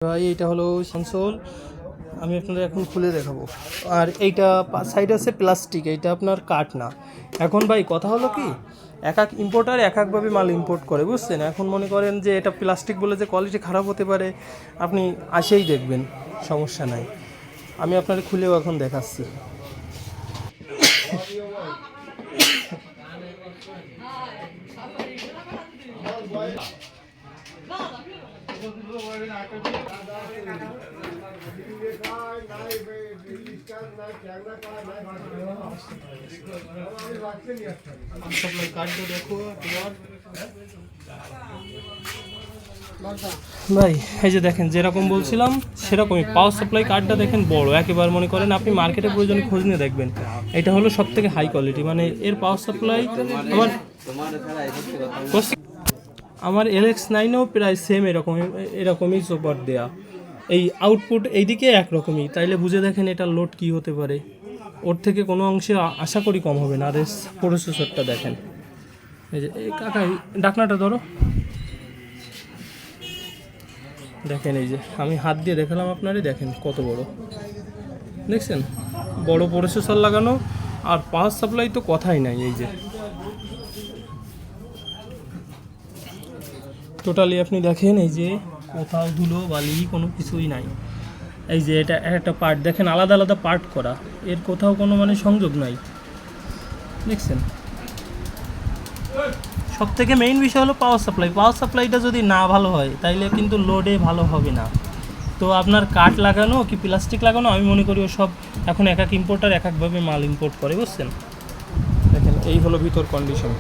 ভাই এটা হলো কনসোল, আমি আপনাদের এখন খুলে দেখাবো। আর এইটা সাইড আছে প্লাস্টিক, এইটা আপনার কাঠ না। এখন ভাই কথা হলো কি, এক এক ইম্পোর্টার এক একভাবে মাল ইম্পোর্ট করে, বুঝছেন? এখন মনে করেন যে এটা প্লাস্টিক বলে যে কোয়ালিটি খারাপ হতে পারে, আপনি আসেই দেখবেন, সমস্যা নাই। আমি আপনাদের খুলেও এখন দেখাচ্ছি। ভাই এই যে দেখেন, যেরকম বলছিলাম সেরকমই পাওয়ার সাপ্লাই কার্ডটা দেখেন বড়, একেবারে মনে করেন আপনি মার্কেটে প্রয়োজনে খোঁজ নিয়ে দেখবেন, এটা হলো সব থেকে হাই কোয়ালিটি। মানে এর পাওয়ার সাপ্লাই আমার LX9-এও প্রায় সেম এরকমই সুপার দেয়া। এই আউটপুট এইদিকে একরকমই, তাইলে বুঝে দেখেন এটার লোড কী হতে পারে। ওর থেকে কোনো অংশে আশা করি কম হবে না। আর এর প্রসেসরটা দেখেন, এই যে এই কাকা ডাকনাটা ধরো, দেখেন এই যে আমি হাত দিয়ে দেখালাম আপনারই, দেখেন কত বড়, দেখছেন? বড় প্রসেসর লাগানো, আর পাওয়ার সাপ্লাই তো কথাই নাই। এই যে টোটালি আপনি দেখেন, এই যে কোথাও ধুলো বালি কোনো কিছুই নাই। এই যে এটা একটা পার্ট দেখেন, আলাদা আলাদা পার্ট করা, এর কোথাও কোনো মানে সংযোগ নাই, দেখছেন? সব থেকে মেইন বিষয় হলো পাওয়ার সাপ্লাই। পাওয়ার সাপ্লাইটা যদি না ভালো হয় তাইলে কিন্তু লোডে ভালো হবে না। তো আপনার কাঠ লাগানো কি প্লাস্টিক লাগানো, আমি মনে করি ও সব এখন এক এক ইম্পোর্টার এক একভাবে মাল ইম্পোর্ট করে, বুঝছেন? দেখেন এই হলো ভিতর কন্ডিশন।